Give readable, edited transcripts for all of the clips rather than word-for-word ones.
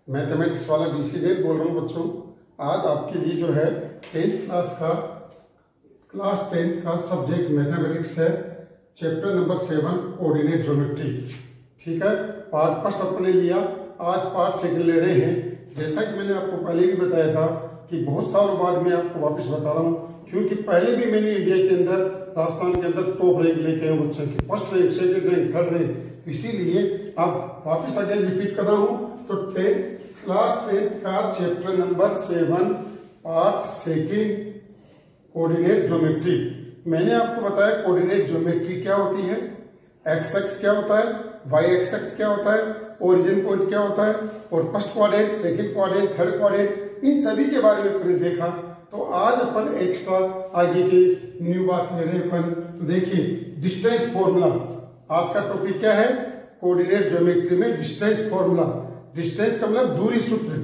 Mathematics वाला BC Jain बोल रहा हूँ बच्चों। आज आपके लिए जो है 10th क्लास 10th का सब्जेक्ट मैथमेटिक्स है, चैप्टर नंबर 7 कोऑर्डिनेट ज्योमेट्री। ठीक है, पार्ट फर्स्ट अपने लिया, आज पार्ट सेकंड ले रहे हैं। जैसा कि मैंने आपको पहले भी बताया था कि बहुत सालों बाद मैं आपको वापस बता रहा हूँ, क्योंकि पहले भी मैंने इंडिया के अंदर, राजस्थान के अंदर टॉप रैंक लेके आए बच्चों की, first rank, second rank, third rank. इसीलिए अब वापस अगेन रिपीट कर रहा हूँ। तो क्लास 10th का chapter number 7 part second coordinate geometry. मैंने आपको बताया कोऑर्डिनेट ज्योमेट्री क्या होती है, एक्स एक्स क्या होता है, वाई एक्स एक्स क्या होता है, ओरिजिन पॉइंट क्या होता है, और first quadrant, second quadrant, third quadrant, इन सभी के बारे में अपने देखा। तो आज अपन एक्स्ट्रा आगे की न्यू बात ले रहे हैं अपन। तो देखिए डिस्टेंस फॉर्मूला, आज का टॉपिक क्या है, कोऑर्डिनेट ज्योमेट्री में डिस्टेंस फॉर्मूला। डिस्टेंस का मतलब दूरी सूत्र,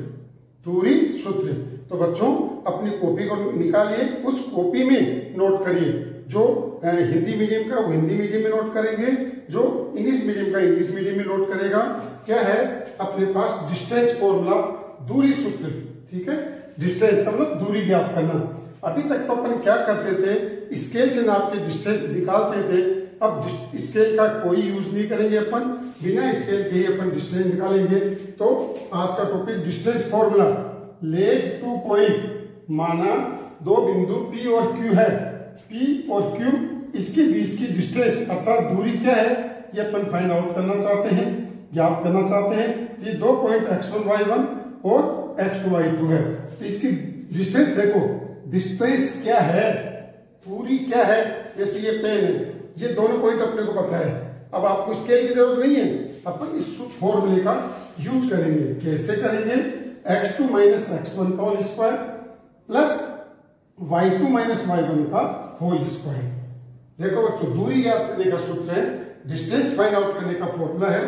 दूरी सूत्र। तो बच्चों अपनी कॉपी को निकालिए, उस कॉपी में नोट करिए। जो हिंदी मीडियम का वो हिंदी मीडियम में नोट करेंगे, जो इंग्लिश मीडियम का इंग्लिश मीडियम में नोट करेगा। क्या है अपने पास डिस्टेंस फॉर्मूला, दूरी सूत्र। ठीक है, डिस्टेंस का मतलब दूरी ज्ञात करना। अभी तक तो अपन क्या करते थे, स्केल से नाप के डिस्टेंस निकालते थे। अब स्केल का कोई यूज नहीं करेंगे अपन, बिना स्केल के ही अपन डिस्टेंस निकालेंगे। तो आज का topic distance formula. Let 2 point, माना 2 बिंदु P और Q है, P और Q, इसके बीच की डिस्टेंस अर्थात दूरी क्या है, ये अपन फाइंड आउट करना चाहते हैं, ज्ञात करना चाहते हैं। ये 2 पॉइंट x1 y1 और x2 y2 है। तो इसकी डिस्टेंस देखो, डिस्टेंस क्या है, दूरी क्या है। जैसे ये पेन है, ये दोनों पॉइंट अपने को पता है। अब आपको स्केल की जरूरत नहीं है, अपन इस फॉर्मूले का यूज करेंगे। कैसे करेंगे, x2 माइनस x1 का whole square plus y2 minus y1 का होल स्क्वायर। देखो बच्चों, दूरी ज्ञात करने का सूत्र है, डिस्टेंस फाइंड आउट करने का फॉर्मूला है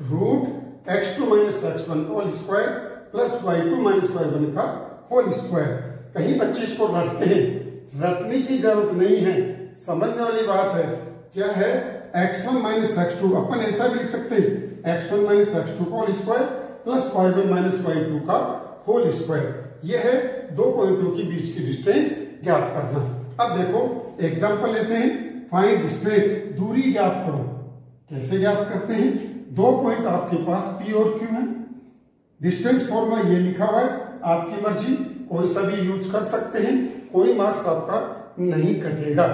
रूट x2 माइनस x1 का whole square plus y2 minus y1 का होल स्क्वायर। कहीं बच्चे इसको रटते हैं, रटने की जरूरत नहीं है, समझने वाली बात है। क्या है, x1 माइनस x2, अपन ऐसा भी लिख सकते हैं x1 माइनस x2 का whole square plus y1 minus y2 का होल स्क्वायर। यह है 2 पॉइंटों के बीच की डिस्टेंस ज्ञात करना। अब देखो एग्जांपल लेते हैं, फाइंड डिस्टेंस, दूरी ज्ञात करो। कैसे ज्ञात करते हैं, 2 पॉइंट आपके पास P और Q है। डिस्टेंस फॉर्मूला ये लिखा हुआ है, आपकी मर्जी, कोई सा भी यूज कर सकते हैं, कोई मार्क्स आपका नहीं कटेगा,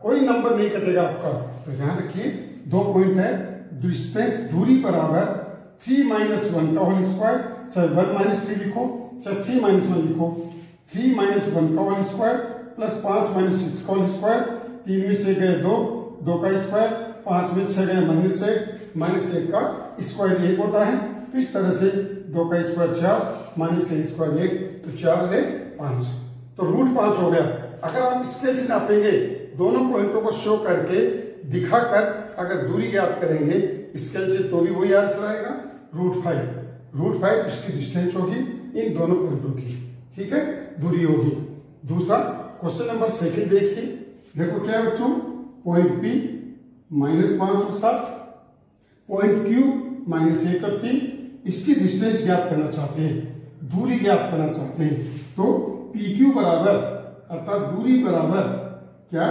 कोई नंबर नहीं कटेगा आपका। तो ध्यान रखिए 2 पॉइंट है, डिस्टेंस दूरी बराबर 3 माइनस 1 का होल स्क्वायर, चाहे 1 माइनस 3 लिखो, चाहे 3 माइनस 1 लिखो, 3 माइनस 1 का होल स्क्वायर प्लस 5 माइनस 6 का होल स्क्वायर। 3 में से गए 2, 2 का स्क्वायर, 5 में से गए माइनस 1, माइनस 1 का स्क्वायर 1 होता है। तो इस तरह से 2 का स्क्वायर 4, माइनस 1 स्क्वायर 1, तो 4 और 1 5, तो रूट 5 हो गया। अगर आप स्केल से नापेंगे, दोनों पॉइंटों को शो करके दिखाकर अगर दूरी ज्ञात करेंगे स्केल से, तो भी वही आंसर आएगा, रूट 5। रूट 5 इसकी डिस्टेंस होगी इन दोनों पॉइंटों की। ठीक है, दूरी होगी। दूसरा क्वेश्चन नंबर 2 देखिए। देखो क्या है बच्चों, पॉइंट P माइनस 5 और 7, पॉइंट Q माइनस 1 और 3, इसकी डिस्टेंस ज्ञात करना चाहते हैं, दूरी ज्ञात करना चाहते हैं। तो PQ बराबर, अर्थात दूरी बराबर क्या,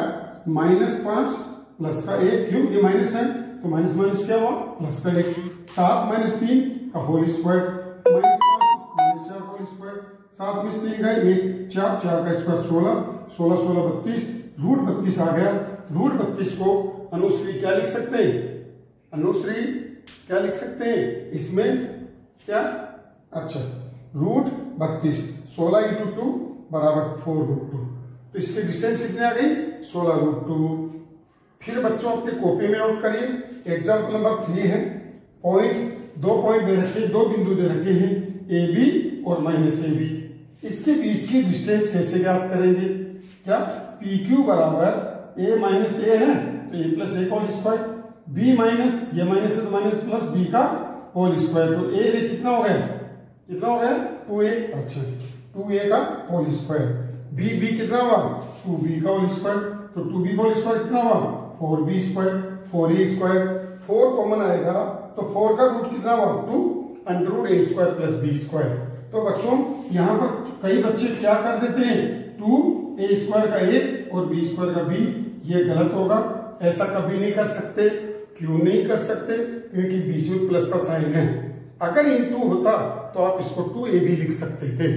-5 प्लस का 1, क्यों ये माइनस है तो माइनस माइनस क्या हुआ, प्लस का 1, 7 माइनस 3 का whole square, -5 minus 4 whole square, 7 में 3 गए 1, 4, 4 का स्क्वायर 16, 16 16 32, रूट 32 आ गया। रूट 32 को अनुश्री क्या लिख सकते हैं, अनुश्री क्या लिख सकते हैं इसमें, क्या, अच्छा रूट 32, 16 इंटू 2 बराबर 4 रूट 2। तो इसकी डिस्टेंस कितनी आ गई, 16 रूट 2। फिर बच्चों अपनी कॉपी में नोट करिए, एग्जाम्पल नंबर 3 है, पॉइंट 2 पॉइंट दे रखे, 2 बिंदु दे रखे हैं AB और माइनस AB, इसके बीच की डिस्टेंस कैसे ज्ञात करेंगे। क्या, PQ बराबर A माइनस A है तो A प्लस A का होल स्क्वायर, B माइनस, ये माइनस है तो माइनस प्लस B का होल स्क्वायर। तो A कितना हो गया, कितना हो गया 2A, अच्छा 2A का होल स्क्वायर, B कितना हुआ 2B का होल स्क्वायर, तो 2B का होल स्क्वायर कितना हुआ 4B square, 4A square, 4 common आएगा तो 4 का रूट कितना हुआ 2, √a² + b²। तो बच्चों यहाँ पर कई बच्चे क्या कर देते हैं, 2a² का a और b² का b, ये गलत होगा, ऐसा कभी नहीं कर सकते। क्यों नहीं कर सकते? क्योंकि बीच में प्लस का साइन है। अगर इन 2 होता तो आप इसको 2ab लिख सकते थे।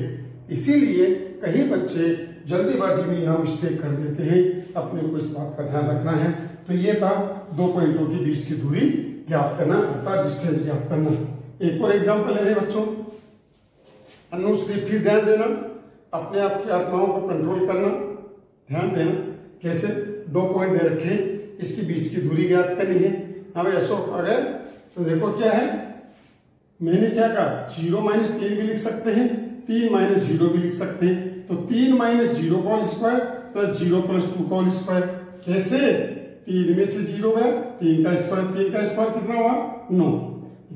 इसीलिए कई बच्चे जल्दीबाजी में यहाँ मिस्टेक कर देते हैं, अपने को इस बात का ध्यान रखना है। तो ये था 2 पॉइंटों के बीच की दूरी ज्ञात करना अर्थात डिस्टेंस ज्ञात करना। एक और एग्जांपल ले बच्चों, अनुश्री, फिर ध्यान देना, अपने आप की आत्माओं को कंट्रोल करना, ध्यान देना। कैसे? 2 पॉइंट दे रखे, इसके बीच की दूरी ज्ञात करनी है। अब ऐसा अगर तो देखो क्या है, मैंने क्या कहा, 0 - 3 भी लिख सकते हैं, 3 - 0 भी लिख सकते हैं। तो 3 - 0 का होल स्क्वायर + 0 + 2 का होल स्क्वायर। कैसे? 3 में से 0 गया, 3 का स्क्वायर, 3 का स्क्वायर कितना हुआ, 9,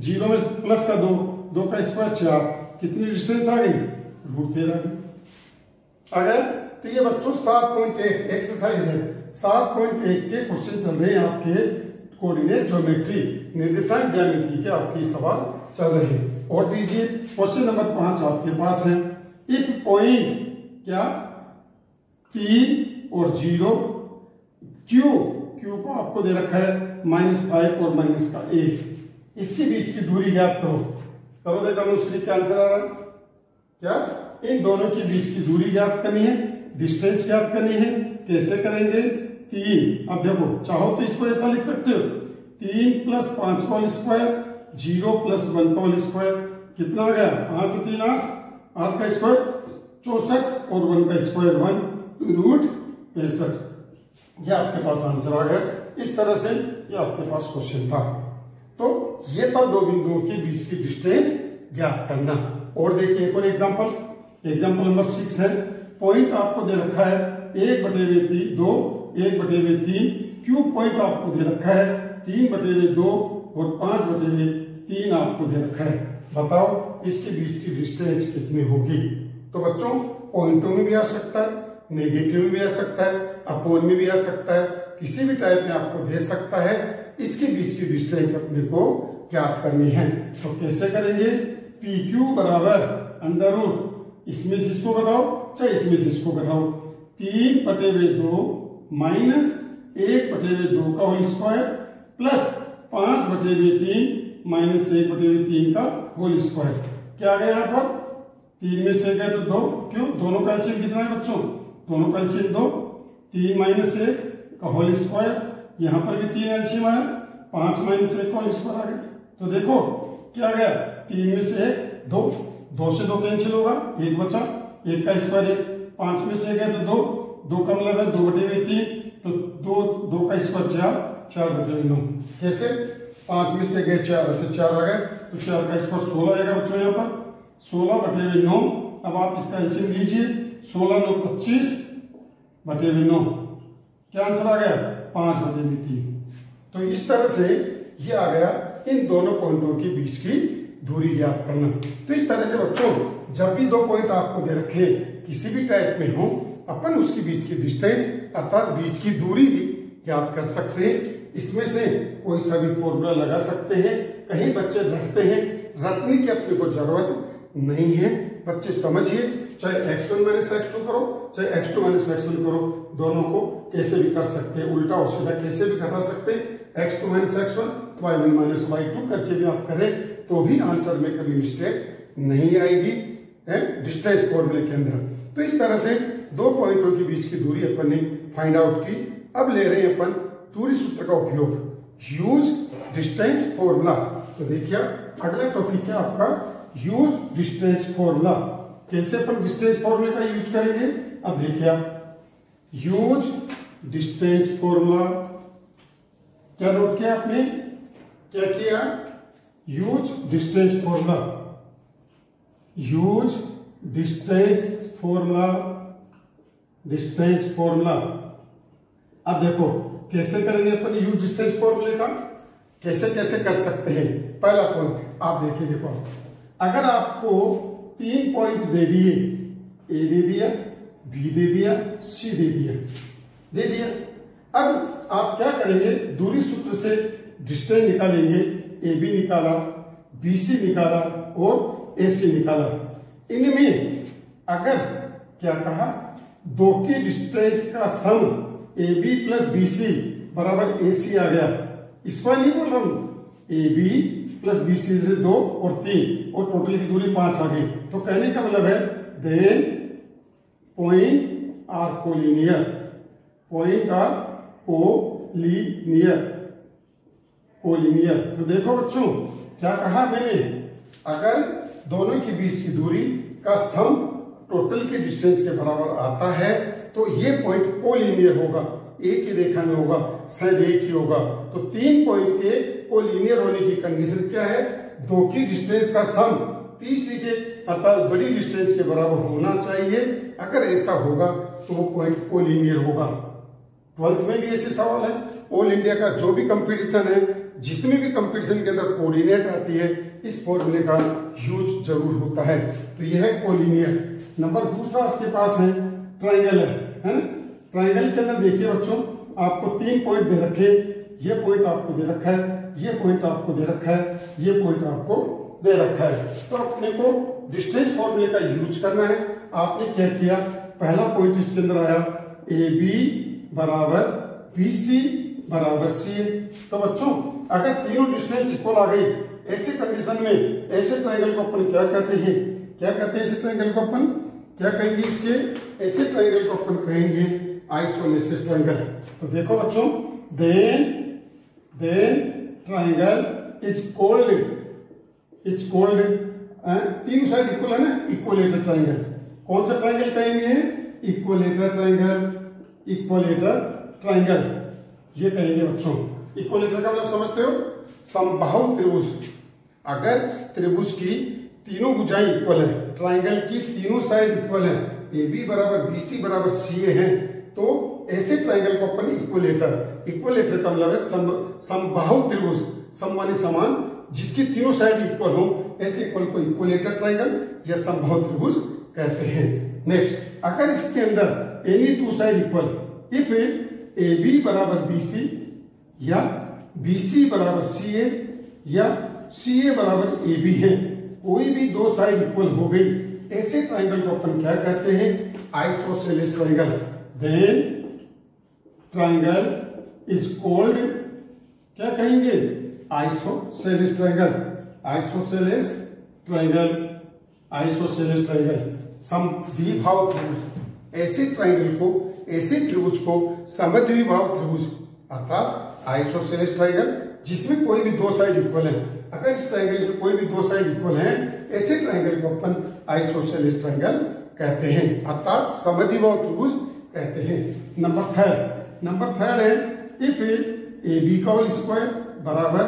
0 में प्लस का 2, 2 का स्क्वायर 4, कितनी डिस्टेंस आ गई, √13 आ गया। तो ये बच्चों 7.1 एक्सरसाइज है, 7.1 के क्वेश्चन चल रहे हैं आपके कोऑर्डिनेट ज्योमेट्री, निर्देशांक ज्यामिति के आपके सवाल चल रहे हैं। और दीजिए क्वेश्चन नंबर 5 आपके पास है, इफ पॉइंट क्या 3 और 0 क्यू को आपको दे रखा है -5 और -1, इसके बीच की दूरी ज्ञात करो। करो देखा अनुश्री, क्या आंसर आ रहा है? क्या इन दोनों के बीच की दूरी ज्ञात करनी है, डिस्टेंस ज्ञात करनी है। कैसे करेंगे? 3, अब देखो चाहो तो इसको ऐसा लिख सकते हो, 3 + 5 का होल स्क्वायर, 0 + 1 का होल स्क्वायर, कितना आ गया, 5 से 3 8, 8 का स्क्वायर 64 और 1 का स्क्वायर 1, √65। ये आपके पास आंसर आ गया। इस तरह से ये आपके पास क्वेश्चन था। तो ये था 2 बिंदुओं के बीच की डिस्टेंस ज्ञात करना। और देखिए एक और एग्जांपल नंबर 6 है, पॉइंट आपको दे रखा है 1/2, 1/3, क्यू पॉइंट आपको दे रखा है 3/2 और 5/3 आपको दे रखा है। बताओ इसके बीच की डिस्टेंस कितनी होगी? तो बच्चों पॉइंटों में भी आ सकता है, नेगेटिव में भी आ सकता है, अपोन में भी आ सकता है, किसी भी टाइप में आपको दे सकता है। इसके बीच की डिस्टेंस अपने को ज्ञात करनी है। तो कैसे करेंगे? PQ √ इसमें से इसको घटाओ चाहे इसमें से इसको घटाओ, 3/2 - 1/2 का होल स्क्वायर प्लस 5/3 - 1/3 का होल स्क्वायर। क्या आ गया यहाँ पर? 3 में से गए तो 2, क्यों, दोनों का एलसीएम कितना है बच्चों, दोनों का एलसीएम 2, 3 - 1 का होल स्क्वायर, यहाँ पर भी 3 एलसीएम आया, 5 - 1 का होल स्क्वायर आ गया। तो देखो क्या आ गया, 3 में से 1 2, 2 से 2 कैंसिल होगा, 1 बचा, 1 का स्क्वायर 1, 5 में से गए तो 2, 2 का मतलब है 2/3, तो 2 का स्क्वायर 4, 4/9। कैसे? 5 में से गए 4 बचे, 4 आ गए, तो 4 का स्क्वायर 16 आएगा बच्चों यहाँ पर, 16/9। अब आप इसका एलसीएम लीजिए, 16 9 25/9, क्या आंसर आ गया, 5/3। तो इस तरह से ये आ गया इन दोनों पॉइंटों के बीच की दूरी ज्ञात करना। तो इस तरह से बच्चों जब भी 2 पॉइंट आपको दे रखे किसी भी टाइप में हो, अपन उसके बीच की डिस्टेंस अर्थात बीच की दूरी भी ज्ञात कर सकते हैं। इसमें से कोई सा भी फॉर्मूला लगा सकते हैं। कहीं बच्चे रटते हैं, रटने की अपने को जरूरत नहीं है। बच्चे समझिए, चाहे x1 - x2 करो चाहे x2 - x1 करो, दोनों को कैसे भी कर सकते हैं, उल्टा और सीधा कैसे भी घटा सकते हैं। x2 - x1, y1 - y2 करके भी आप करें तो भी आंसर में कभी मिस्टेक नहीं आएगी डिस्टेंस फॉर्मूले के अंदर। तो इस तरह से 2 पॉइंटों के बीच की दूरी अपन ने फाइंड आउट की। अब ले रहे हैं अपन दूरी सूत्र का उपयोग, यूज डिस्टेंस फॉर्मूला। तो देखिए अगला टॉपिक है आपका यूज डिस्टेंस फॉर्मूला। कैसे अपन डिस्टेंस फॉर्मूले का यूज करेंगे? अब देखिए आप, यूज डिस्टेंस फॉर्मूला क्या नोट किया आपने, क्या किया, use distance formula, use distance formula, distance formula. अब देखो कैसे करेंगे अपन यूज डिस्टेंस फॉर्मूले का, कैसे कैसे कर सकते हैं। पहला पॉइंट आप देखिए, देखो अगर आपको 3 पॉइंट दे दिए, ए दे दिया, बी दे दिया, सी दे दिया। अब आप क्या करेंगे, दूरी सूत्र से डिस्टेंस निकालेंगे, ए बी निकाला, बी सी निकाला और AC निकाला। इनमें अगर क्या कहा, दो की डिस्टेंस का सम AB प्लस BC बराबर AC आ गया, इसको नहीं बोल रहा हूं, AB प्लस BC से 2 और 3 और टोटल की दूरी 5 आ गई। तो कहने का मतलब है then point are collinear, point are collinear, collinear. तो देखो बच्चों क्या कहा मैंने, अगर दोनों के बीच की दूरी का सम टोटल के डिस्टेंस के बराबर आता है तो ये पॉइंट कोलिनियर होगा, एक ही रेखा में होगा, शायद एक ही होगा। तो 3 पॉइंट के कोलिनियर होने की कंडीशन क्या है, दो की डिस्टेंस का सम तीसरी के अर्थात बड़ी डिस्टेंस के बराबर होना चाहिए। अगर ऐसा होगा तो वो पॉइंट कोलिनियर होगा। 12th में भी ऐसे सवाल है, ऑल इंडिया का जो भी कंपटीशन है, जिसमें भी कंपटीशन के अंदर कोऑर्डिनेट आती है, इस फॉर्मूले का यूज जरूर होता है। तो यह है कोलिनियर। नंबर दूसरा आपके पास है ट्राइंगल है ना। ट्राइंगल के अंदर देखिए बच्चों, आपको 3 पॉइंट दे रखे, ये पॉइंट आपको दे रखा है, ये पॉइंट आपको दे रखा है, ये पॉइंट आपको दे रखा है। तो अपने को डिस्टेंस फॉर्मूले का यूज करना है। आपने क्या किया, पहला पॉइंट इसके अंदर आया AB बराबर BC बराबर CA। तो बच्चों अगर तीनों डिस्टेंस इक्वल आ गई, ऐसे कंडीशन में ऐसे ट्राइंगल को अपन क्या कहते हैं, क्या कहते हैं ऐसे ट्राइंगल को अपन क्या कहेंगे, इसके ऐसे ट्राइंगल को अपन कहेंगे आइसोलेटेड ट्राइंगल। तो देखो बच्चों, देन ट्राइंगल इज कॉल्ड तीनों साइड इक्वल है ना, इक्वलेटर ट्राइंगल। कौन सा ट्राइंगल कहेंगे, इक्वलेटर ट्राइंगल, इक्वलेटर ट्राइंगल ये कहेंगे बच्चों। इक्वलेटर का मतलब समझते हो, समबाहु त्रिभुज। अगर त्रिभुज की तीनों भुजाएं इक्वल है, ट्राइंगल की तीनों साइड इक्वल है, AB बराबर BC बराबर CA है, तो ऐसे ट्राइंगल को अपन इक्वलेटर का मतलब है समबाहु त्रिभुज, सम माने समान, जिसकी तीनों साइड इक्वल हो, ऐसे इक्वल को इक्वलेटर ट्राइंगल या समबाहु त्रिभुज कहते हैं। नेक्स्ट, अगर इसके अंदर any two side equal, if AB बराबर BC या BC बराबर CA या CA बराबर AB है, कोई भी दो साइड इक्वल हो गई, ऐसे ट्राइंगल को अपन क्या कहते हैं, isosceles triangle. Then triangle is called क्या कहेंगे, isosceles triangle, isosceles triangle, isosceles triangle. समद्विभाव त्रिभुज, ऐसे ट्राइंगल को, ऐसे त्रिभुज को समद्विभाव त्रिभुज अर्थात आइसोसेलेस ट्राइंगल, जिसमें कोई भी दो साइड इक्वल है। अगर इस ट्राइंगल में कोई भी दो साइड इक्वल है, ऐसे ट्राइंगल को अपन आइसोसेलेस ट्राइंगल कहते हैं, अर्थात समद्विभाव त्रिभुज कहते हैं। नंबर थर्ड है इफ AB का होल स्क्वायर बराबर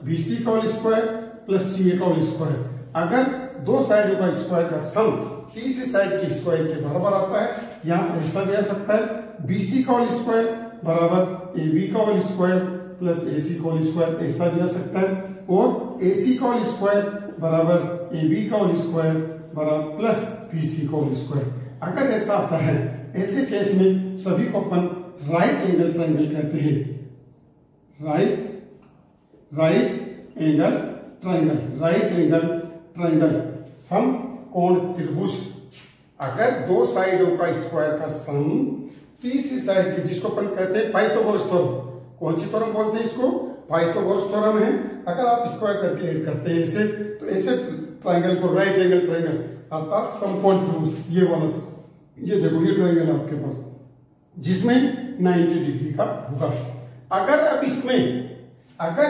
BC का होल स्क्वायर प्लस CA का होल स्क्वायर। अगर दो साइड का स्क्वायर का सम तीसरी साइड के स्क्वायर के बराबर आता है, यहाँ ऐसा भी आ सकता है BC का होल स्क्वायर बराबर AB का होल स्क्वायर प्लस AC का होल स्क्वायर, ऐसा भी आ सकता है, और AC का होल स्क्वायर बराबर AB का होल स्क्वायर बराबर प्लस BC का होल स्क्वायर। अगर ऐसा आता है, ऐसे केस में सभी को अपन राइट एंगल ट्राइंगल कहते हैं, राइट एंगल ट्राइंगल, समकोण त्रिभुज। अगर दो साइडों का स्क्वायर का सम तीसरी साइड की, जिसको अपन कहते हैं पाइथागोरस थ्योरम, कौन सी थ्योरम बोलते हैं इसको, पाइथागोरस थ्योरम है। अगर आप स्क्वायर करके ऐड करते हैं इसे, तो ऐसे ट्राइंगल को राइट एंगल ट्राइंगल अर्थात समकोण त्रिभुज, ये वाला, ये देखो ये ट्राइंगल आपके पास, जिसमें 90 डिग्री का होगा। अगर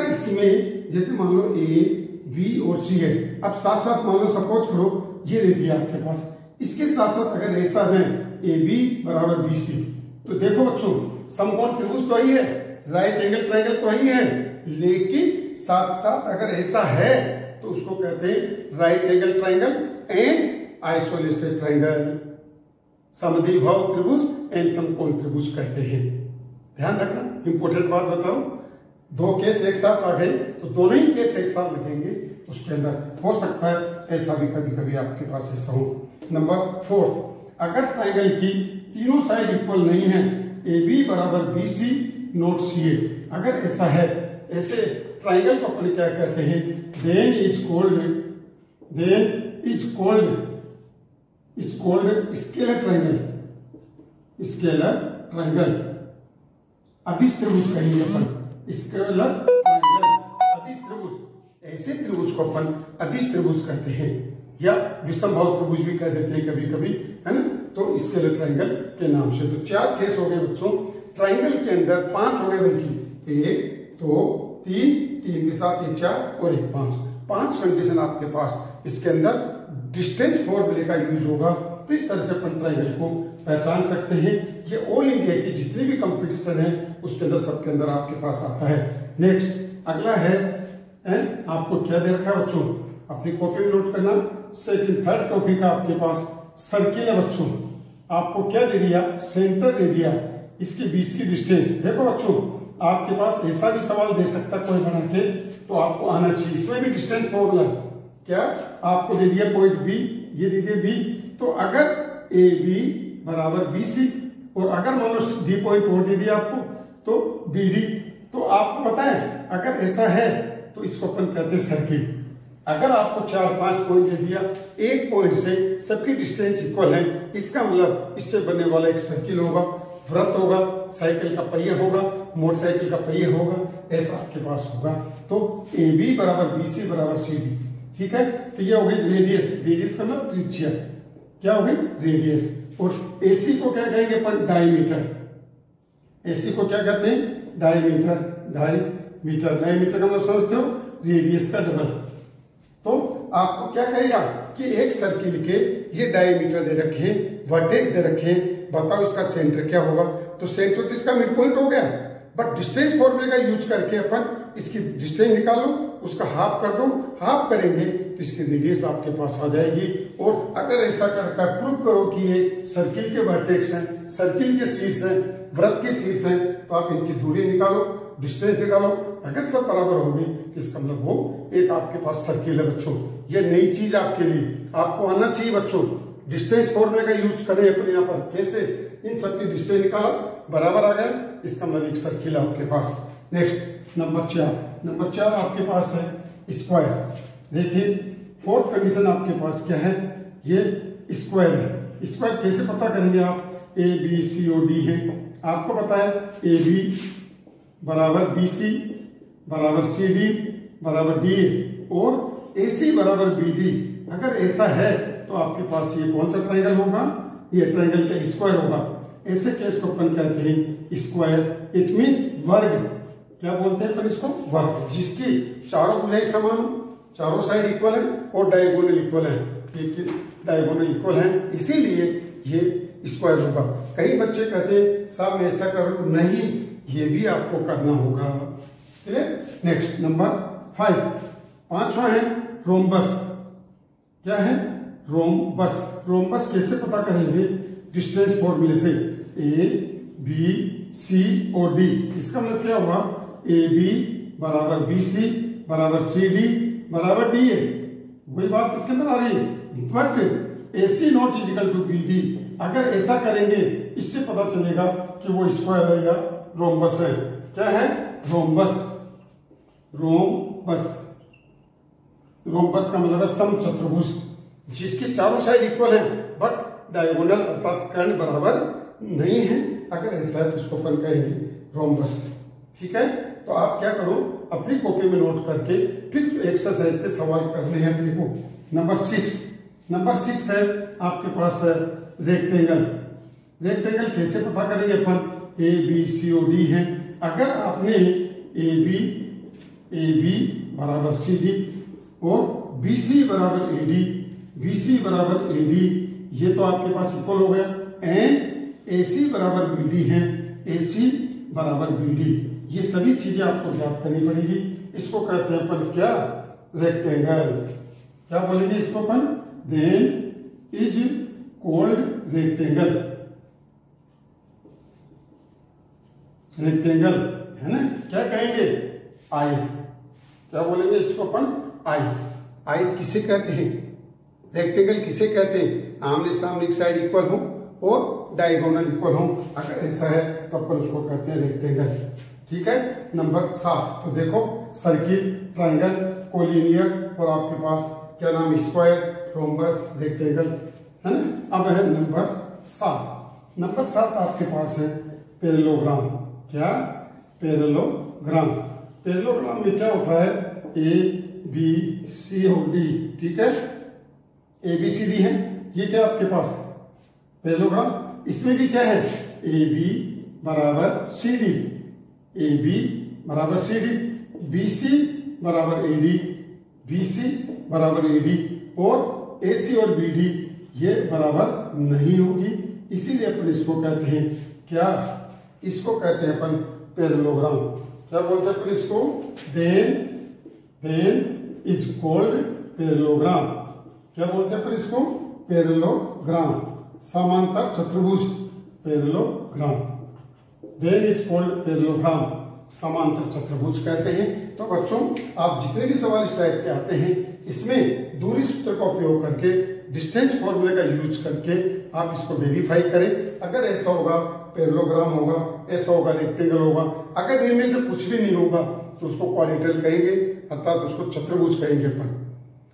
इसमें जैसे मान लो A, B और C है, अब साथ साथ मान लो सपोज करो ये दे दिया आपके पास, इसके साथ साथ अगर ऐसा है AB बराबर BC, तो देखो बच्चों समकोण त्रिभुज तो ही है, राइट एंगल ट्राइंगल तो ही है, लेकिन साथ साथ अगर ऐसा है तो उसको कहते हैं right angle triangle and isolated triangle, समद्विभाव त्रिभुज एंड समकोण त्रिभुज कहते हैं। ध्यान रखना, इंपॉर्टेंट बात बताऊं, दो केस एक साथ आ गए तो दोनों ही केस एक साथ लिखेंगे, उसके अंदर हो सकता है ऐसा भी कभी कभी आपके पास ऐसा हो। नंबर 4, अगर ट्राइंगल की तीनों साइड इक्वल नहीं है, AB बराबर BC नॉट CA, अगर ऐसा है, ऐसे ट्राइंगल को अपन क्या कहते हैं, then is called then is called scalar triangle. Scalar triangle अदिश त्रिभुज कहेंगे अपन। स्केलर ट्रायंगल अदिश त्रिभुज, ऐसे त्रिभुज को अपन अदिश त्रिभुज कहते हैं या विषमबाहु त्रिभुज भी कह देते हैं कभी कभी, है ना। तो स्केलर ट्रायंगल के नाम से तो 4 केस हो गए बच्चों। ट्रायंगल के अंदर 5 हो गए, बल्कि 1 2 3 3 के साथ ये 4 और 1 5 कंडीशन आपके पास। इसके अंदर डिस्टेंस फॉर्मूले का यूज होगा, तो इस तरह से अपन ट्रायंगल को पहचान सकते हैं। ये ऑल इंडिया की जितनी भी कंपटीशन है उसके अंदर सबके अंदर आपके पास आता है। नेक्स्ट अगला है आपको क्या दे रखा है बच्चों, अपनी कॉपी में नोट करना। सेकंड थर्ड टॉपिक आपके पास सर्किल है बच्चों। आपको क्या दे दिया, सेंटर दे दिया, इसके बीच की डिस्टेंस। देखो बच्चों आपके पास ऐसा भी सवाल दे सकता कोई बना के, तो आपको आना चाहिए। इसमें भी डिस्टेंस फॉर्मूला क्या आपको दे दिया, पॉइंट बी ये दे दिया बी, तो अगर ए बी बराबर बी सी, और अगर मान लो डी पॉइंट और दे दिया आपको तो बी डी, तो आपको पता है अगर ऐसा है तो इसको अपन कहते हैं सर्किल। अगर आपको 4-5 पॉइंट दे दिया, एक पॉइंट से सबकी डिस्टेंस इक्वल है, इसका मतलब इससे बनने वाला एक सर्किल होगा, वृत्त होगा, साइकिल का पहिया होगा, मोटरसाइकिल का पहिया होगा, ऐसा आपके पास होगा। तो ए बी बराबर बी सी बराबर सी डी, ठीक है। तो ये हो गई रेडियस, रेडियस का मतलब त्रिज्या, क्या हो गई रेडियस। और एसी को क्या कहेंगे अपन, डायमीटर। एसी को क्या कहते हैं, डायमीटर। डायमीटर का मतलब समझते हो, रेडियस का डबल। तो आपको क्या कहेगा कि एक सर्किल के ये डायमीटर दे रखे हैं, वर्टेक्स दे रखे हैं, बताओ इसका सेंटर क्या होगा। तो सेंटर तो इसका मिड पॉइंट हो गया, बट डिस्टेंस फॉर्मूले का यूज करके अपन इसकी डिस्टेंस निकालो, उसका हाफ कर दो, हाफ करेंगे तो इसकी रेडियस आपके पास आ जाएगी। और अगर ऐसा करके प्रूव करो कि ये सर्किल के वर्टेक्स हैं, सर्किल के शीर्ष हैं, वृत्त के शीर्ष हैं, तो आप इनकी दूरी निकालो, डिस्टेंस निकालो, अगर सब बराबर होगी तो इसका मतलब वो एक आपके पास सर्किल है बच्चों। ये नई चीज आपके लिए, आपको आना चाहिए बच्चों। डिस्टेंस फॉर्मूले का यूज करें अपने यहाँ पर, कैसे इन सबकी डिस्टेंस निकाला, बराबर आ गया, इसका मतलब एक सर्किल है आपके पास। नेक्स्ट नंबर 4 आपके पास है स्क्वायर। देखिए 4th कंडीशन आपके पास क्या है, ये स्क्वायर है। स्क्वायर कैसे पता करेंगे आप, ए बी सी और डी है, आपको पता है ए बी बराबर बी सी बराबर सी डी बराबर डी और ए सी बराबर बी डी। अगर ऐसा है तो आपके पास ये कौन सा ट्रायंगल होगा, ये ट्रायंगल का स्क्वायर होगा। ऐसे केस को अपन कहते हैं स्क्वायर। इट मींस वर्ग, क्या बोलते हैं अपन इसको, वर्ग, जिसकी चारों भुजाएं समान हो, चारों साइड इक्वल है और डायगोनल इक्वल है, डायगोनल इक्वल है, इसीलिए ये स्क्वायर होगा। कई बच्चे कहते हैं साहब मैं ऐसा करूं, नहीं, ये भी आपको करना होगा, ठीक है। नेक्स्ट नंबर 5, 5वां है रोम्बस। क्या है, रोम्बस। रोम्बस कैसे पता करेंगे, डिस्टेंस फॉर्मूले से, ए बी सी और डी। इसका मतलब क्या हुआ, ए बी बराबर बी सी बराबर सी डी बराबर डी ए। वही बात इसके अंदर आ रही है, but A C not equal to be D. अगर ऐसा करेंगे इससे पता चलेगा कि वो स्क्वायर है या रोम्बस है। क्या है, रोम्बस। रोम्बस का मतलब है समचतुर्भुज, जिसके चारों साइड इक्वल है बट डायगोनल अर्थात कर्ण बराबर नहीं है। अगर ऐसा है तो इसको अपन कहेंगे रोम्बस, ठीक है। तो आप क्या करो, अपनी कॉपी में नोट करके फिर एक्सरसाइज के सवाल करने हैं अपने को। नंबर 6 है आपके पास रेक्टेंगल। रेक्टेंगल कैसे पता करेंगे अपन, ए बी सी और डी है। अगर आपने ए बी बराबर सी डी और बी सी बराबर ए डी, बी सी बराबर ए डी, ये तो आपके पास इक्वल हो गया। एंड ए सी बराबर बी डी है, ए सी बराबर बी डी, ये सभी चीजें आपको ज्ञात करनी पड़ेगी। इसको कहते हैं अपन क्या, रेक्टेंगल। क्या बोलेंगे इसको अपन, then is called rectangle. Rectangle है ना, क्या कहेंगे, आयत। क्या बोलेंगे इसको अपन, आयत। आयत किसे कहते हैं, रेक्टेंगल किसे कहते हैं, आमने सामने की साइड इक्वल हो और डायगोनल इक्वल हो। अगर ऐसा है तो अपन उसको कहते हैं रेक्टेंगल, ठीक है। नंबर 7, तो देखो सर्किल, ट्रायंगल, कोलिनियर और आपके पास क्या नाम, स्क्वायर, रोम्बस, रेक्टेंगल, है ना। अब है नंबर 7। नंबर 7 आपके पास है पैरेललोग्राम। क्या, पैरेललोग्राम। पैरेललोग्राम में क्या होता है, ए बी सी और डी, ठीक है, ए बी सी डी है, ये क्या आपके पास पैरेललोग्राम। इसमें भी क्या है, ए बी बराबर सी डी, ए बी बराबर सी डी, बी सी बराबर ए डी, बी सी बराबर ए डी, और ए सी और बी डी ये बराबर नहीं होगी, इसीलिए अपन इसको कहते हैं क्या, इसको कहते हैं अपन पैरेललोग्राम। क्या बोलते हैं अपन इसको, देन इज कॉल्ड पैरेललोग्राम। क्या बोलते हैं अपन इसको, पैरेललोग्राम, समांतर चतुर्भुज, parallelogram, then is called parallelogram, समांतर चतुर्भुज कहते हैं। तो बच्चों आप जितने भी सवाल इस टाइप के आते हैं, इसमें दूरी सूत्र का उपयोग करके, डिस्टेंस फॉर्मूले का यूज करके आप इसको वेरीफाई करें। अगर ऐसा होगा पैरेललोग्राम होगा, ऐसा होगा रेक्टेंगल होगा, अगर इनमें से कुछ भी नहीं होगा तो उसको क्वाड्रिलेटरल कहेंगे, अर्थात उसको चतुर्भुज कहेंगे अपन।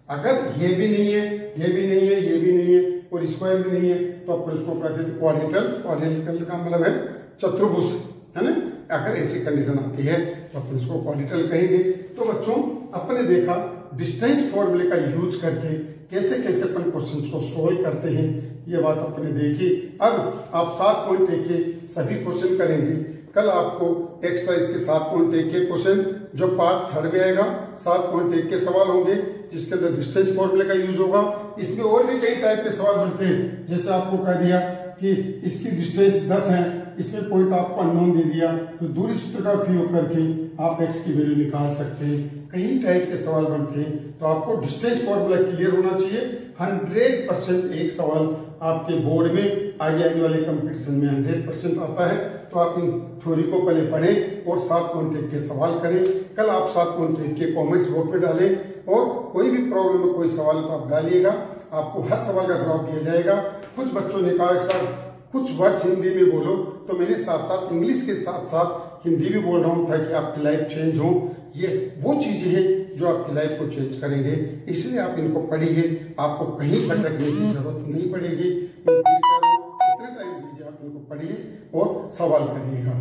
अगर ये भी नहीं है, ये भी नहीं है, ये भी नहीं है और स्क्वायर भी नहीं है, तो अपन उसको कहते थे क्वाड्रिलेटरल। क्वाड्रिलेटरल का मतलब है चतुर्भुज, है ना। अगर ऐसी कंडीशन आती है तो अपन इसको क्वाड्रिलेटरल कहेंगे। तो बच्चों अपने देखा डिस्टेंस फॉर्मूले का यूज करके कैसे कैसे अपन क्वेश्चंस को सोल्व करते हैं, ये बात अपने देखी। अब आप 7.1 के सभी क्वेश्चन करेंगे। कल आपको एक्स्ट्रा इसके 7.1 के क्वेश्चन जो पार्ट 3 में आएगा, 7.1 के सवाल होंगे जिसके अंदर डिस्टेंस फॉर्मूले का यूज होगा। इसमें और भी कई टाइप के सवाल बनते हैं, जैसे आपको कह दिया कि इसकी डिस्टेंस 10 है, इसमें पॉइंट आपको अननोन दे दिया, तो दूरी सूत्र का उपयोग करके आप x की वैल्यू निकाल सकते हैं। कई टाइप के सवाल बनते हैं, तो आपको डिस्टेंस फॉर्मूला क्लियर होना चाहिए। 100% एक सवाल आपके बोर्ड में आगे आने वाले कंपटीशन में 100% आता है। तो आप इन थ्योरी को पहले पढ़ें और 7.1 के सवाल करें। कल आप 7.1 के कमेंट्स बॉक्स में डालें और कोई भी प्रॉब्लम में कोई सवाल तो आप डालिएगा, आपको हर सवाल का जवाब दिया जाएगा। कुछ बच्चों ने कहा सर कुछ वर्ड्स हिंदी में बोलो, तो मैंने साथ साथ इंग्लिश के साथ साथ हिंदी भी बोल रहा हूँ ताकि आपकी लाइफ चेंज हो। ये वो चीजें हैं जो आपकी लाइफ को चेंज करेंगे, इसलिए आप इनको पढ़िए, आपको कहीं भटकने की जरूरत नहीं पड़ेगी। इतने टाइम दीजिए, आप इनको पढ़िए और सवाल करिएगा।